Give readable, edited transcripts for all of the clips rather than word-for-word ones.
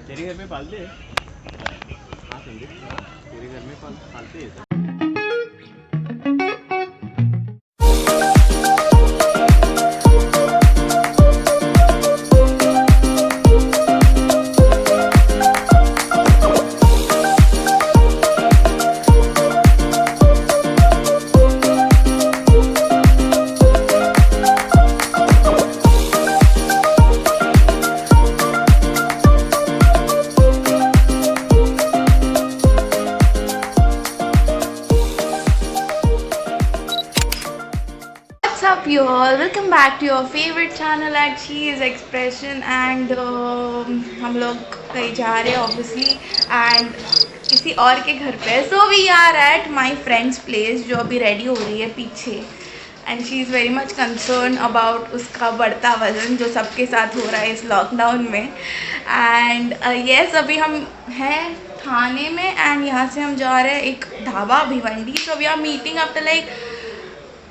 तेरे घर में पालते हैं? हाँ संदीप, तेरे घर में पालते हैं? What's up you all, welcome back to your favorite channel at Cheese Expression and हम लोग कहीं जा रहे हैं obviously and किसी और के घर पे. So we are at my friend's place जो अभी रेडी हो रही है पीछे and she is very much concerned about उसका बढ़ता वज़न जो सबके साथ हो रहा है इस लॉकडाउन में. and yes अभी हम हैं थाने में and यहाँ से हम जा रहे हैं एक dhaba Bhiwandi. So we are meeting after like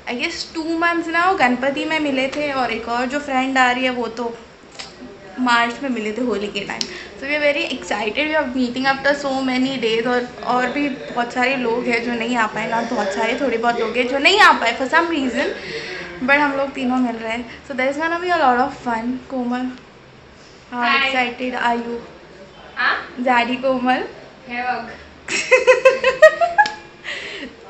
I guess 2 months ना. वो गणपति में मिले थे और एक और जो फ्रेंड आ रही है वो तो मार्च में मिले थे होली के time. So we are very excited, we are meeting after so many days. और भी बहुत सारे लोग हैं जो नहीं आ पाए, नॉट बहुत सारे, थोड़े बहुत लोग हैं जो नहीं आ पाए फॉर सम रीज़न, बट हम लोग तीनों मिल रहे हैं. So that is gonna be a lot of fun. Komal, how excited are you? जैडी कोमल.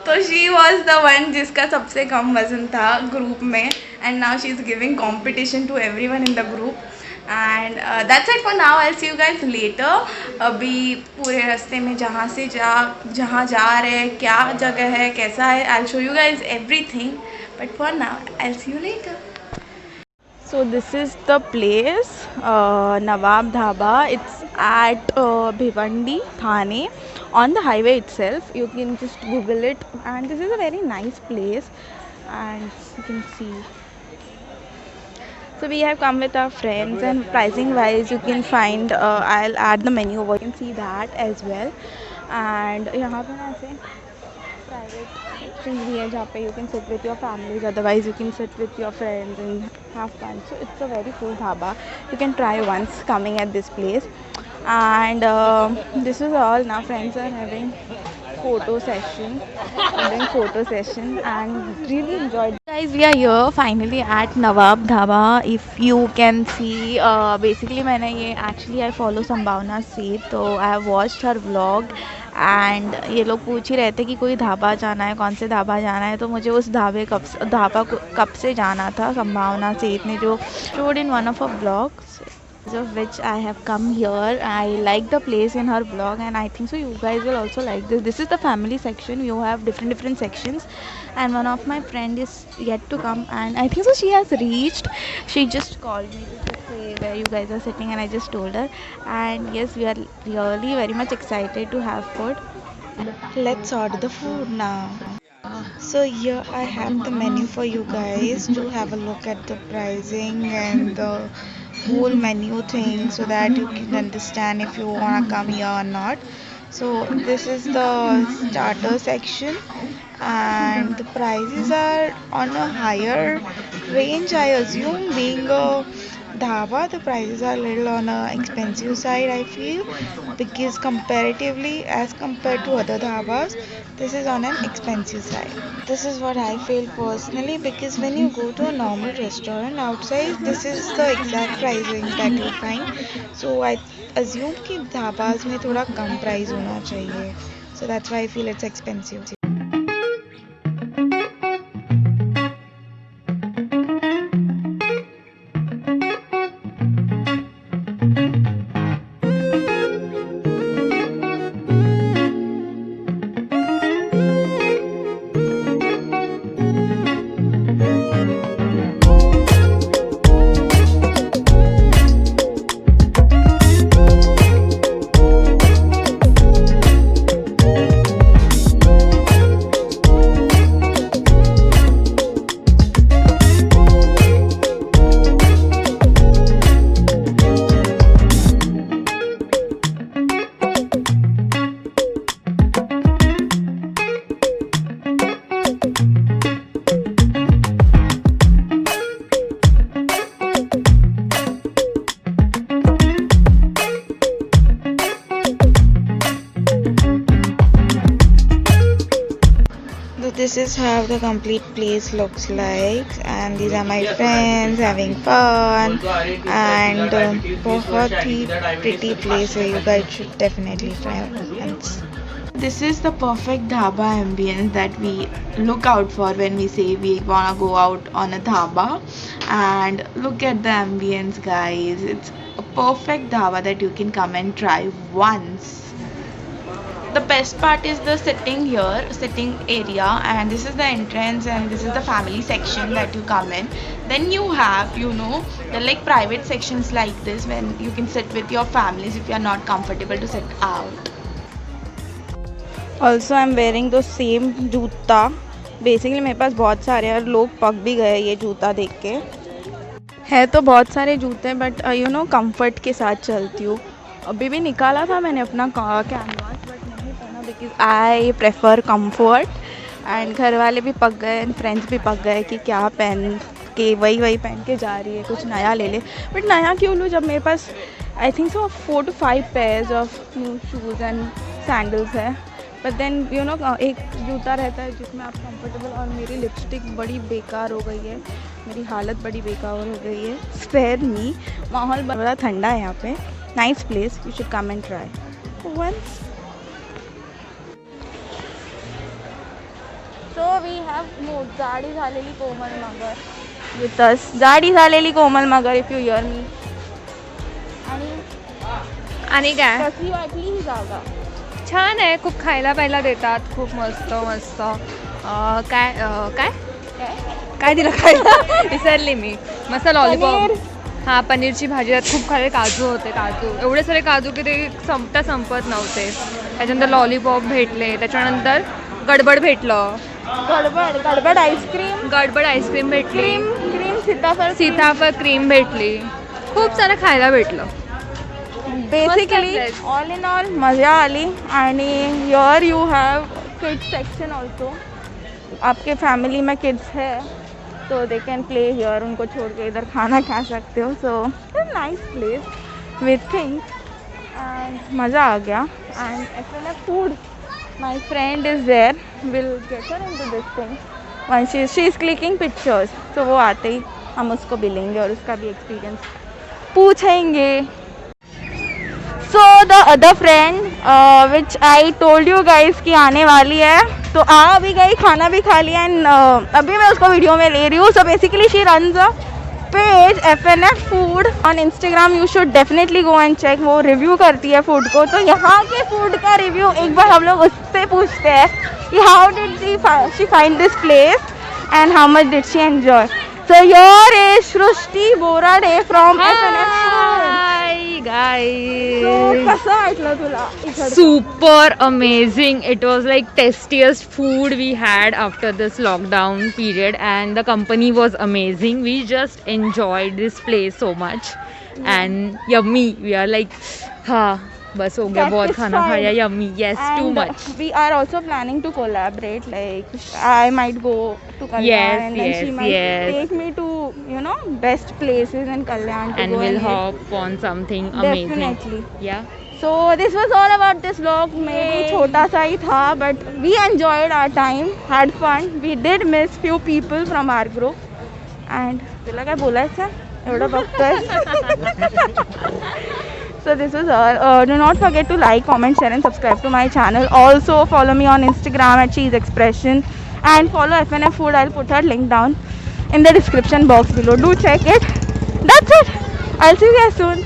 तो शी वॉज द वन जिसका सबसे कम वज़न था ग्रुप में and now she is giving competition to everyone in the group. And that's it for now. I see you guys later. अभी पूरे रास्ते में जहाँ जा रहे हैं, क्या जगह है, कैसा है, I show you guys everything, but for now I see you लेटर. So this is the place, Nawab Dhaba. It's at Bhiwandi, Thane, on the highway itself. You can just Google it, and this is a very nice place, and you can see. So we have come with our friends, and pricing wise, you can find. I'll add the menu over. You can see that as well. And यहाँ पे ना ऐसे private sections भी है जहाँ पे you can sit with your families. Otherwise, you can sit with your friends and have fun. So it's a very cool dhaba. You can try once coming at this place. And this is all. Now friends are having photo session. Doing photo session and really enjoyed. Guys, we are here finally at Nawab Dhaba. If you can see, basically मैंने ये actually I follow संभावना सेठ, तो I have watched her vlog. And ये लोग पूछ ही रहे थे कि कोई ढाबा जाना है, कौन से ढाबा जाना है. तो मुझे उस ढाबा कब से जाना था. संभावना सेठ ने जो showed in one of a blogs of which I have come here. I like the place in her vlog and I think so you guys will also like this. This is the family section. You have different sections and one of my friend is yet to come and I think so she has reached. She just called me to say where you guys are sitting and I just told her. And yes, we are really very much excited to have food. Let's order the food now. So here I have the menu for you guys to have a look at the pricing and the whole menu thing so that you can understand if you want to come here or not. So this is the starter section and the prices are on a higher range, I assume. Being a dhaba, the prices are a little on a expensive side, I feel, because comparatively as compared to other dhabas, this is on an expensive side. This is what I feel personally, because when you go to a normal restaurant outside, this is the exact pricing that you find. So I assume कि dhabas में थोड़ा कम price होना चाहिए. So that's why I feel it's expensive. this is how the complete place looks like, and these are my friends having fun, and बहुत ही pretty place है. You guys should definitely try once. This is the perfect dhaba ambience that we look out for when we say we wanna go out on a dhaba. And look at the ambience, guys. It's a perfect dhaba that you can come and try once. The best part is the sitting area, and this is the entrance, and this is the family section that you come in. Then you have, the like private sections like this when you can sit with your families if you are not comfortable to sit out. Also I am wearing the same जूता. Basically मेरे पास बहुत सारे और लोग पक भी गए ये जूता देख के. है तो बहुत सारे जूते बट कंफर्ट के साथ चलती हूँ. अभी भी निकाला था मैंने अपना कैनवास बट नहीं पहना because I prefer comfort. And घर वाले भी पक गए एंड फ्रेंड्स भी पक गए कि क्या पहन के वही पहन के जा रही है, कुछ नया ले ले. बट नया क्यों लूँ जब मेरे पास I think so 4 to 5 pairs of new shoes and sandals है. बट देन एक जूता रहता है जिसमें आप कंफर्टेबल. और मेरी लिपस्टिक बड़ी बेकार हो गई है, मेरी हालत बड़ी बेकार हो गई है. Spare me. माहौल बड़ा ठंडा है यहाँ पे. Nice place, you should come and try once. So we have जाडी झालेली कोमल मगर विथ अस. जाडी झालेली कोमल मगर इफ यू हिअर मी. आणि काय कशी वाटली ही जागा? छान आहे. खूप खायला प्यायला देतात. खूप मस्त काय काय काय दिलं खायला विसरली मी. मस्त लॉलीपॉप. हां, पनीरची भाजी. त्यात खूप खाले काजू होते. एवढे सारे काजू की ते संपत नव्हते. त्याच्यानंतर लॉलीपॉप भेटले. त्याच्यानंतर गडबड भेटलं. गडबड आईस्क्रीम भेटली. क्रीम सीताफळ क्रीम भेटली. खूप सारं खायला भेटलं. बेसिकली ऑल इन ऑल मज़ा आली. आणि here you have kids section also. आपके फैमिली में किड्स है तो दे कैन प्ले हियर. उनको छोड़ के इधर खाना खा सकते हो. So nice place with things and मज़ा आ गया. And FNF food, my friend is there. Will get her into this thing one. She is clicking pictures. तो वो आते ही हम उसको मिलेंगे और उसका भी एक्सपीरियंस पूछेंगे. So the other friend which I told you guys कि आने वाली है तो आ भी गई, खाना भी खा लिया. एंड अभी मैं उसको वीडियो में ले रही हूँ. So basically she runs a page FNF food on Instagram. You should definitely go and check. वो रिव्यू करती है फूड को. तो यहाँ के फूड का रिव्यू एक बार हम लोग उससे पूछते हैं कि how did she find this place and how much did she enjoy. So your is Srushti Borade from FNF food. guys, कसं वाटलं तुला? super amazing. It was like tastiest food we had after this lockdown period, and the company was amazing. We just enjoyed this place so much and yummy. We are like बस हो गया, बहुत खाना खाया. Yummy, yes, too much. We are also planning to collaborate. Like I might go to Kalyan and then she might take me to best places in Kalyan to and go we'll and hop on something amazing. Definitely. Yeah. So this was all about this vlog. Maybe छोटा सा ही था but we enjoyed our time, had fun. We did miss few people from our group. And तुला काय बोलायचं एवढं बघतोय. So this is all. Do not forget to like, comment, share and subscribe to my channel. Also follow me on Instagram at Cheese Expression and follow FNF Food. I'll put her link down in the description box below. Do check it. That's it. I'll see you guys soon.